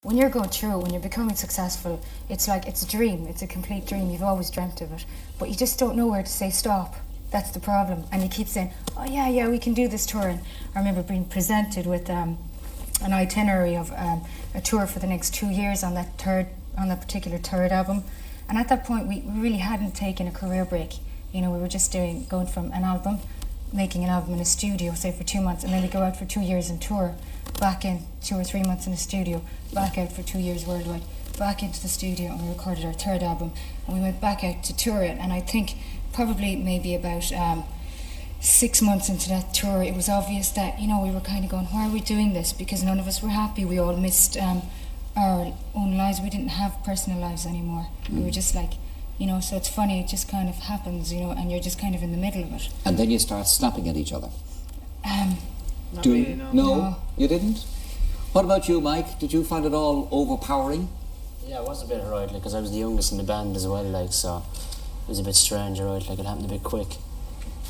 When you're going through it, when you're becoming successful, it's like, it's a dream, it's a complete dream, you've always dreamt of it, but you just don't know where to say stop. That's the problem. And you keep saying, oh yeah, we can do this tour. And I remember being presented with an itinerary of a tour for the next 2 years on that particular third album. And at that point, we really hadn't taken a career break. You know, we were just going from an album, making an album in a studio, say for 2 months, and then we go out for 2 years and tour, back in 2 or 3 months in a studio, back out for 2 years worldwide, back into the studio, and we recorded our third album, and we went back out to tour it. And I think probably maybe about 6 months into that tour, it was obvious that, you know, we were kind of going, why are we doing this? Because none of us were happy. We all missed our own lives. We didn't have personal lives anymore. We were just like, you know, so it's funny, it just kind of happens, you know, and you're just kind of in the middle of it. And then you start snapping at each other. Not really, no. No, you didn't? What about you, Mike? Did you find it all overpowering? Yeah, it was a bit right, because I was the youngest in the band as well, like, so it was a bit strange, right, like it happened a bit quick.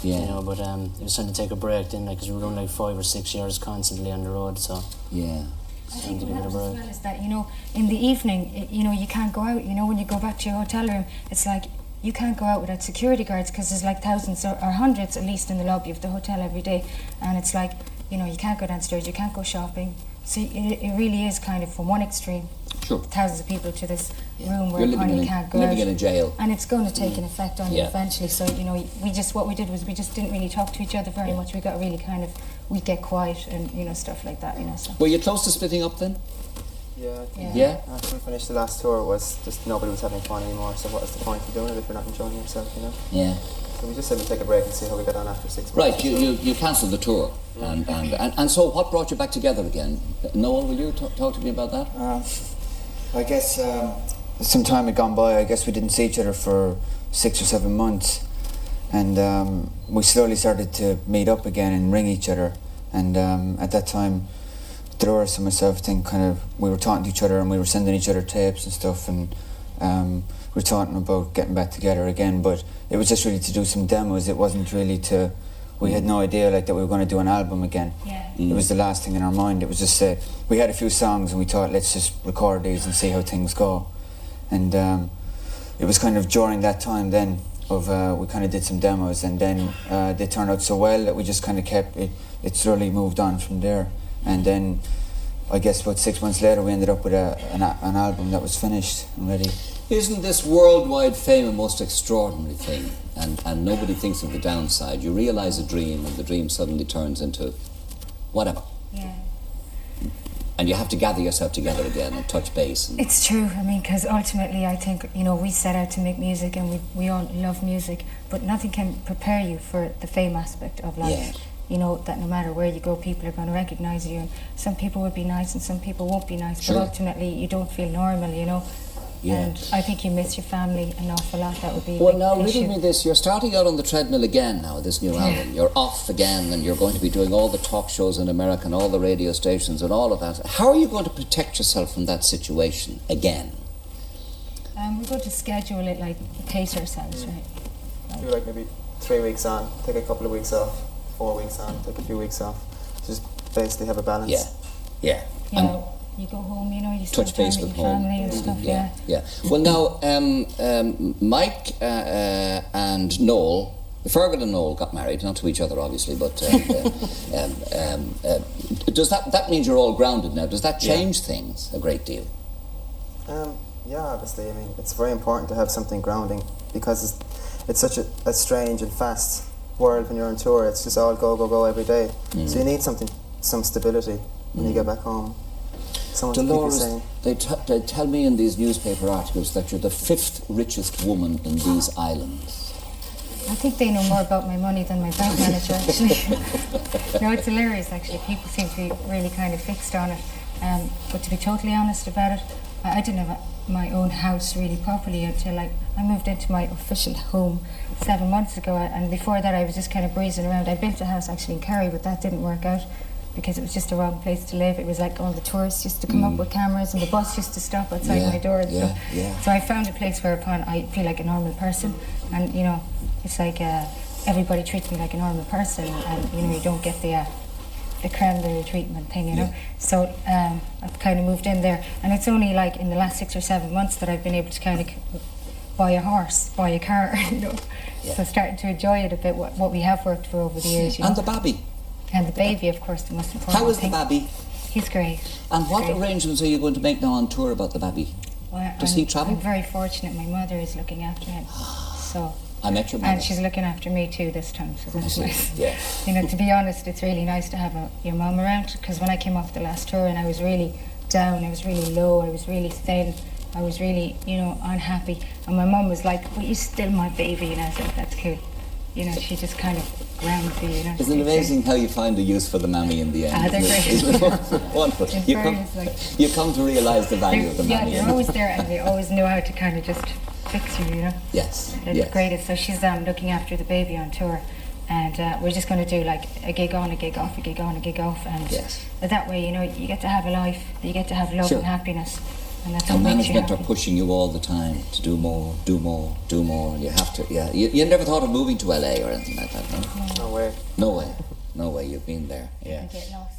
Yeah. You know, but it was time to take a break then, like, because we were doing like 5 or 6 years constantly on the road, so. Yeah. I think what happens as well is that, you know, in the evening, you know, you can't go out. You know, when you go back to your hotel room, it's like you can't go out without security guards, because there's like thousands or hundreds at least in the lobby of the hotel every day. And it's like, you know, you can't go downstairs, you can't go shopping. So it really is kind of from one extreme, sure, thousands of people, to this room where you can't go living out. in a jail. And it's going to take an effect on you eventually. So, you know, what we did was we just didn't really talk to each other very much. We got really kind of, we'd get quiet and, you know, stuff like that, you know. So. Were you close to splitting up then? Yeah. After we finished the last tour, it was just nobody was having fun anymore, so what was the point of doing it if you're not enjoying yourself, you know? Yeah. So we just said we'd take a break and see how we got on after 6 months. Right, you cancelled the tour. And so what brought you back together again? Noel, will you talk to me about that? I guess some time had gone by. I guess we didn't see each other for 6 or 7 months, and we slowly started to meet up again and ring each other. And at that time, Dolores and myself, I think, kind of, we were talking to each other and we were sending each other tapes and stuff, and we were talking about getting back together again. But it was just really to do some demos. It wasn't really to. We had no idea like that we were going to do an album again. Yeah. It was the last thing in our mind. It was just we had a few songs and we thought, let's just record these and see how things go. And it was kind of during that time then of we kind of did some demos, and then they turned out so well that we just kind of kept it. It slowly moved on from there, and then I guess about 6 months later we ended up with an album that was finished and ready. Isn't this worldwide fame a most extraordinary thing? And nobody thinks of the downside. You realise a dream, and the dream suddenly turns into whatever. Yeah. And you have to gather yourself together again and touch base. It's true. I mean, because ultimately I think, you know, we set out to make music, and we all love music, but nothing can prepare you for the fame aspect of life. Yeah. You know, that no matter where you go, people are going to recognise you, and some people will be nice and some people won't be nice, sure, but ultimately you don't feel normal, you know. Yeah. And I think you miss your family an awful lot. That would be a well, big now, issue. riddle me this. You're starting out on the treadmill again now, this new album. You're off again, and you're going to be doing all the talk shows in America and all the radio stations and all of that. How are you going to protect yourself from that situation again? We're going to schedule it, like, pace ourselves, right? Do like maybe 3 weeks on, take a couple of weeks off, 4 weeks on, take a few weeks off. Just basically have a balance. Yeah. Yeah. You go home, you know, you spend Touch time base with with your home. family and stuff, Yeah. Well, now, Mike and Noel, Fergal and Noel got married, not to each other, obviously, but does that means you're all grounded now? Does that change things a great deal? Yeah, obviously. I mean, it's very important to have something grounding, because it's such a strange and fast world when you're on tour. It's just all go every day. So you need some stability when you get back home. Dolores, they tell me in these newspaper articles that you're the 5th richest woman in these islands. I think they know more about my money than my bank manager, actually. No, it's hilarious, actually. People seem to be really kind of fixed on it. But to be totally honest about it, I didn't have my own house really properly until I moved into my official home 7 months ago. And before that, I was just kind of breezing around. I built a house actually in Kerry, but that didn't work out, because it was just the wrong place to live. It was like all the tourists used to come up with cameras, and the bus used to stop outside my door and stuff. So I found a place whereupon I feel like a normal person, and, you know, it's like everybody treats me like a normal person, and, you know, you don't get the the Cranberry treatment thing, you know. Yeah. So I've kind of moved in there, and it's only like in the last 6 or 7 months that I've been able to kind of buy a horse, buy a car, you know. Yeah. So starting to enjoy it a bit, what we have worked for over the years, you And know. the baby. And the baby, of course, the most important How is the thing. baby? He's great. And what Great. arrangements are you going to make now on tour about the baby? Well, Does he travel? I'm very fortunate. My mother is looking after him. So, I met your mother. and she's looking after me too this time. So that's see. nice. Yeah. You know, to be honest, it's really nice to have your mum around, because when I came off the last tour and I was really down, I was really low, I was really thin, I was really, you know, unhappy. And my mum was like, "Well, you're still my baby," and I said, "That's cool." You know, she just kind of grounds you, you know. Isn't it amazing how you find a use for the mammy in the end? Ah, they're great. Isn't it wonderful? In You come, fairness, like- you come to realise the value of the Yeah, mammy. they're always there, and they always know how to kind of just fix you, you know. Yes, They're yes. the greatest. So she's looking after the baby on tour, and we're just going to do like a gig on, a gig off, a gig on, a gig off, and Yes. that way, you know, you get to have a life, you get to have love Sure. and happiness, and that's what And makes you management are happy. pushing you all the time to do more, do more, do more. And you have to, yeah. You never thought of moving to LA or anything like that, no? No way. No way. No way. You've been there, yeah. You get lost.